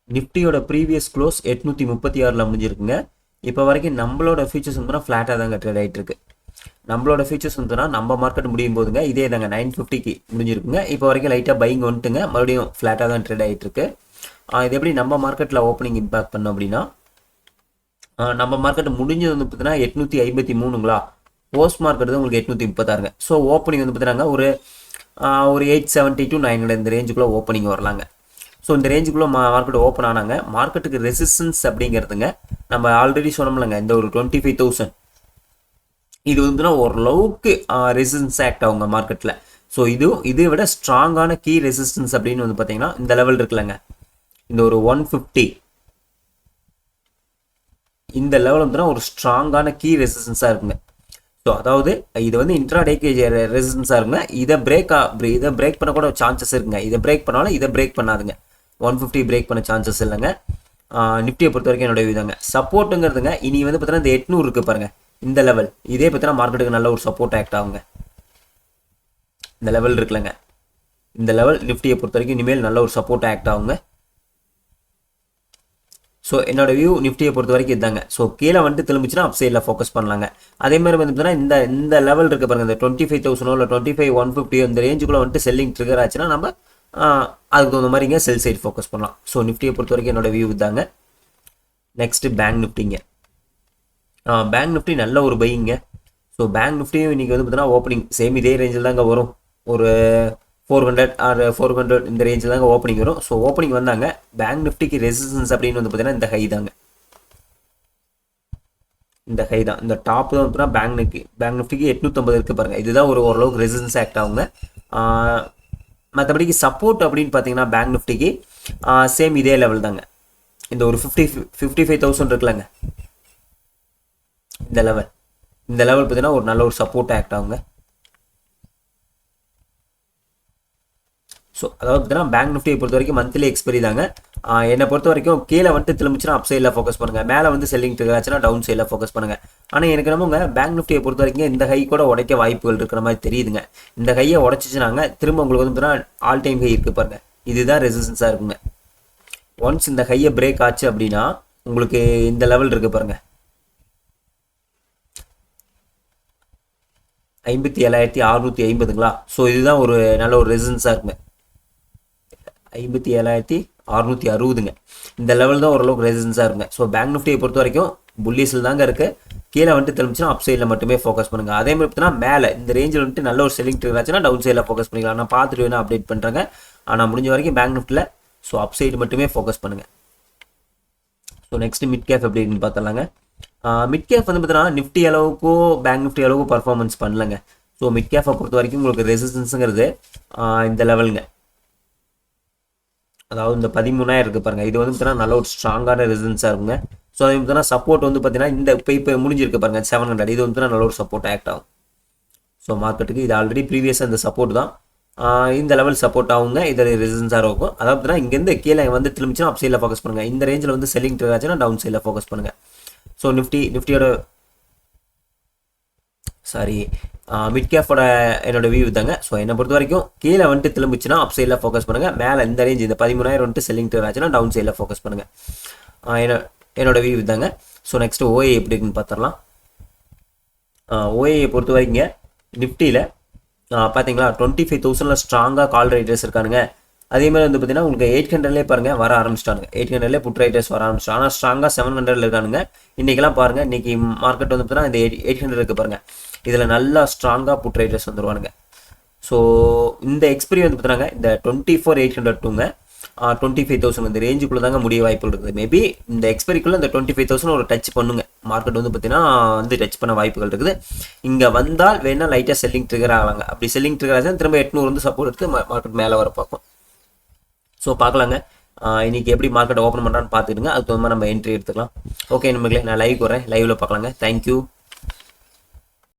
நிஃப்டியோட previous close 836 முடிஞ்சிருக்குங்க. இப்போ வரைக்கும் நம்மளோட ஃபியூச்சர்ஸ் வந்து ஃப்ளாட்டாக தாங்க ட்ரேட் ஆகிட்டு இருக்கு. நம்மளோட ஃபியூச்சர்ஸ் வந்துன்னா நம்ம மார்க்கெட் முடியும் போதுங்க இதே தாங்க 950க்கு முடிஞ்சிருக்குங்க. இப்போ வரைக்கும் லைட்டாக பையிங் வந்துட்டுங்க, மறுபடியும் ஃப்ளாட்டாக தான் ட்ரேட் ஆகிட்டு இருக்கு. இது எப்படி நம்ம மார்க்கெட்டில் ஓப்பனிங் இம்பாக்ட் பண்ணோம் அப்படின்னா, நம்ம மார்க்கெட் முடிஞ்சது வந்து பார்த்தீங்கன்னா 853ங்களா, போஸ்ட் மார்க்கெட் தான் உங்களுக்கு 836ங்க. ஸோ ஓப்பனிங் வந்து பார்த்தீங்கன்னா ஒரு 870 to 900 இந்த ரேஞ்சுக்குள்ளே ஓப்பனிங் வரலாங்க. ஸோ இந்த ரேஞ்சுக்குள்ளே மார்க்கெட் ஓப்பன் ஆனாங்க. மார்க்கெட்டுக்கு ரெசிஸ்டன்ஸ் அப்படிங்கிறதுங்க நம்ம ஆல்ரெடி சொன்னோம்லங்க, இந்த ஒரு 25,000 இது வந்துன்னா ஓரளவுக்கு ரெசிஸ்டன்ஸ் ஆக்ட் ஆகுங்க மார்க்கெட்டில். ஸோ இதை விட ஸ்ட்ராங்கான கீ ரெசிஸ்டன்ஸ் அப்படின்னு வந்து பார்த்தீங்கன்னா இந்த லெவல் இருக்குல்லங்க, இந்த ஒரு 150 இந்த லெவல் வந்துன்னா ஒரு ஸ்ட்ராங்கான கீ ரெசிஸ்டன்ஸாக இருக்குங்க. ஸோ அதாவது இது வந்து இன்ட்ராடேக்கு ரெசிஸ்டன்ஸாக இருக்குங்க. இதை பிரேக் பண்ண கூட சான்சஸ் இருக்குங்க. இதை பிரேக் பண்ணாலும் இதை பிரேக் பண்ணாதுங்க. 150 பிரேக் பண்ண சான்சஸ் இல்லைங்க. நிஃப்டியை பொறுத்த வரைக்கும் என்னோட விதாங்க. சப்போர்ட்டுங்கிறதுங்க இனி வந்து பார்த்தீங்கன்னா இந்த 800 இருக்கு பாருங்க, இந்த லெவல் இதே பார்த்தீங்கன்னா மார்க்கெட்டுக்கு நல்ல ஒரு சப்போர்ட் ஆக்ட் ஆகுங்க. இந்த லெவல் இருக்குல்லங்க, இந்த லெவல் நிஃப்டியை பொறுத்த வரைக்கும் இனிமேல் நல்ல ஒரு சப்போர்ட் ஆக்ட் ஆகுங்க. ஸோ என்னோட வியூ நிஃப்டியை பொறுத்த வரைக்கும் இதாங்க. ஸோ கீழே வந்துட்டு திரும்பிச்சுன்னா அப் சைடில் ஃபோக்கஸ் பண்ணலாங்க. அதே மாதிரி வந்து பார்த்தீங்கன்னா இந்த லெவல் இருக்கு பாருங்க, இந்த 25,000 இல்லை 25,150 இந்த ரேஞ்சுக்குள்ளே வந்துட்டு செல்லிங் ட்ரிகர் ஆச்சுன்னா நம்ம அதுக்கு தகுந்த மாதிரிங்க செல் சைடு ஃபோக்கஸ் பண்ணலாம். ஸோ நிஃப்டியை பொறுத்த வரைக்கும் என்னோட வியூ இதாங்க. நெக்ஸ்ட் பேங்க் நிஃப்டிங்க. பேங்க் நிஃப்டி நல்ல ஒரு பையிங்க. ஸோ பேங்க் நிஃப்டியும் இன்றைக்கி வந்து பார்த்தீங்கன்னா ஓப்பனிங் சேம் இதே ரேஞ்சில் தாங்க வரும். ஒரு 400 ஆர் 400 இந்த ரேஞ்சில் தாங்க ஓப்பனிங் வரும். ஸோ ஓப்பனிங் வந்தாங்க. பேங்க் நிஃப்டிக்கு ரெசிஸ்டன்ஸ் அப்படின்னு வந்து பார்த்தீங்கன்னா இந்த ஹை தாங்க, இந்த ஹை தான், இந்த டாப் தான் வந்து பேங்க் நிஃப்டிக்கு 850 இருக்குது பாருங்கள். இதுதான் ஓரளவுக்கு ரெசிஸ்டன்ஸ் ஆக்ட் ஆகுங்க. மற்றபடிக்கு சப்போர்ட் அப்படின்னு பார்த்தீங்கன்னா பேங்க் நிஃப்டிக்கு சேம் இதே லெவல் தாங்க, இந்த ஒரு 55,000 இருக்குல்லங்க, இந்த லெவல் பார்த்தீங்கன்னா ஒரு நல்ல ஒரு சப்போர்ட் ஆக்ட் ஆகுங்க. ஸோ அதாவது பார்த்தீங்கன்னா பேங்க் நிஃப்டியை பொறுத்த வரைக்கும் மந்த்லி எக்ஸ்பெரி தாங்க. என்னை பொறுத்த வரைக்கும் கீழே வந்துட்டு திரும்பிச்சுன்னா அப் சைடில் ஃபோக்கஸ் பண்ணுங்கள், மேலே வந்து செல்லிங் ட்ரிகர் டவுன் சைடில் ஃபோக்கஸ் பண்ணுங்கள். ஆனால் எனக்கு நம்மங்க பேங்க் நிஃப்டியை பொறுத்த வரைக்கும் இந்த ஹை கூட உடைக்க வாய்ப்புகள் இருக்கிற மாதிரி தெரியுதுங்க. இந்த ஹையை உடச்சிச்சுனாங்க திரும்ப உங்களுக்கு வந்து பார்த்தீங்கன்னா ஆல் டைம் ஹை இருக்குது பாருங்க, இதுதான் ரெசிஸ்டன்ஸாக இருக்குங்க. ஒன்ஸ் இந்த ஹையை பிரேக் ஆச்சு அப்படின்னா உங்களுக்கு இந்த லெவல் இருக்குது பாருங்க, 57,650ங்களா. ஸோ இதுதான் ஒரு நல்ல ஒரு ரெசிஸ்டன்ஸாக இருக்குங்க, 57,660ங்க. இந்த லெவல் தான் ஓரளவுக்கு ரெசிஸ்டன்ஸாக இருக்குங்க. ஸோ பேங்க் நிஃப்டியை பொறுத்த வரைக்கும் புல்லிஸில் தாங்க இருக்குது. கீழே வந்துட்டு திரும்பிச்சுன்னா அப் சைடில் மட்டுமே ஃபோக்கஸ் பண்ணுங்கள். அதே மாதிரி பார்த்தீங்கன்னா மேலே இந்த ரேஞ்சில் வந்துட்டு நல்ல ஒரு செல்லிங் ட்ரிகர் ஆச்சுன்னா டவுன் சைடில் ஃபோக்கஸ் பண்ணிக்கலாம். நான் பார்த்துட்டு வேணா அப்டேட் பண்ணுறேங்க. ஆனால் முடிஞ்ச வரைக்கும் பேங்க் நிஃப்டியில் ஸோ அப் சைடு மட்டுமே ஃபோக்கஸ் பண்ணுங்கள். ஸோ நெக்ஸ்ட் மிட் கேஃப் அப்படின்னு பார்த்துலாங்க. மிட் கேஃப் வந்து பார்த்தீங்கன்னா நிஃப்டி அளவுக்கோ பேங்க் நிஃப்டி அளவுக்கு பர்ஃபார்மன்ஸ் பண்ணலங்க. ஸோ மிட் கேஃபை பொறுத்த வரைக்கும் உங்களுக்கு ரெசிஸ்டன்ஸுங்கிறது இந்த லெவலுங்க, அதாவது இந்த 13,000 இருக்குது பாருங்கள், இது வந்து பார்த்தீங்கன்னா நல்ல ஒரு ஸ்ட்ராங்கான ரெசிஸ்டன்ஸாக இருக்குங்க. ஸோ அது பார்த்தீங்கன்னா சப்போர்ட் வந்து பார்த்தீங்கன்னா இந்த இப்போ முடிஞ்சிருக்கு பாருங்கள் 700, இது வந்து நல்ல ஒரு சப்போர்ட் ஆக்ட் ஆகும். ஸோ மார்க்கெட்டுக்கு இது ஆல்ரெடி ப்ரீவியஸாக இந்த சப்போர்ட் தான், இந்த லெவல் சப்போர்ட் ஆகுங்க, இது ரெசிஸ்டன்ஸாக இருக்கும். அதாவது பார்த்தீங்கன்னா இங்கேருந்து கீழே வந்து திரும்பிச்சுன்னா அப் சைடில் ஃபோக்கஸ் பண்ணுங்கள். இந்த ரேஞ்சில் வந்து செல்லிங் ட்ரிகர் ஆச்சுன்னா டவுன் சைடில் ஃபோக்கஸ் பண்ணுங்கள். ஸோ நிஃப்டியோட மிட் கேஃபோட என்னோட வியூ தாங்க. ஸோ என்னை பொறுத்த வரைக்கும் கீழே வந்துட்டு திரும்பிச்சுன்னா அப் சைடில் ஃபோக்கஸ் பண்ணுங்கள். மேலே இந்த ரேஞ்ச் இந்த 13,000 வந்துட்டு செல்லிங் ட்ரிகர் ஆச்சுன்னா டவுன் சைடில் ஃபோக்கஸ் பண்ணுங்கள். என்னோட வியூ தாங்க. ஸோ நெக்ஸ்ட் ஓஏ எப்படி இருக்குன்னு பார்த்துடலாம். ஓஏயை பொறுத்த வரைக்கும் நிஃப்டியில் பார்த்தீங்களா 25,000 ஸ்ட்ராங்காக கால் ரைட்டர்ஸ் இருக்கானுங்க. அதே மாதிரி வந்து பார்த்தீங்கன்னா உங்களுக்கு 800லேயே பாருங்கள் வர ஆரம்பிச்சிட்டானுங்க, 800லேயே புட் ரைட்டர்ஸ் வர ஆரம்பிச்சிட்டாங்க. ஆனால் ஸ்ட்ராங்காக 700 இருக்கானுங்க. இன்றைக்கெல்லாம் பாருங்கள், இன்றைக்கி மார்க்கெட் வந்து பார்த்தீங்கன்னா இந்த 800 இருக்குது பாருங்கள், இதில் நல்லா ஸ்ட்ராங்காக புட் ரைட்டர்ஸ் வந்துடுவானுங்க. ஸோ இந்த எக்ஸ்பீரி வந்து பார்த்துறாங்க இந்த 24,800 டூங்க 25,000 இந்த ரேஞ்சுக்குள்ளே தாங்க முடிய வாய்ப்புகள் இருக்குது. மேபி இந்த எக்ஸ்பெரிக்குள்ளே இந்த 25,000 ஒரு டச் பண்ணுங்க. மார்க்கெட் வந்து பார்த்தீங்கன்னா வந்து டச் பண்ண வாய்ப்புகள் இருக்குது. இங்கே வந்தால் வேணால் லைட்டாக செல்லிங் ட்ரிகர் ஆகலாங்க. அப்படி செல்லிங் ட்ரிகர் ஆச்சுன்னா திரும்ப 800 வந்து சப்போர்ட் எடுத்து மார்க்கெட் மேலே வர பார்க்கும். ஸோ பார்க்கலாங்க இன்றைக்கி எப்படி மார்க்கெட் ஓப்பன் பண்ணுறான்னு பார்த்துக்கிடுங்க. அதுக்கு தகுந்த மாதிரி நம்ம என்ட்ரி எடுத்துக்கலாம். ஓகே நம்மளே நான் லைவ் வரேன், லைவில் பார்க்கலாங்க. தேங்க்யூ.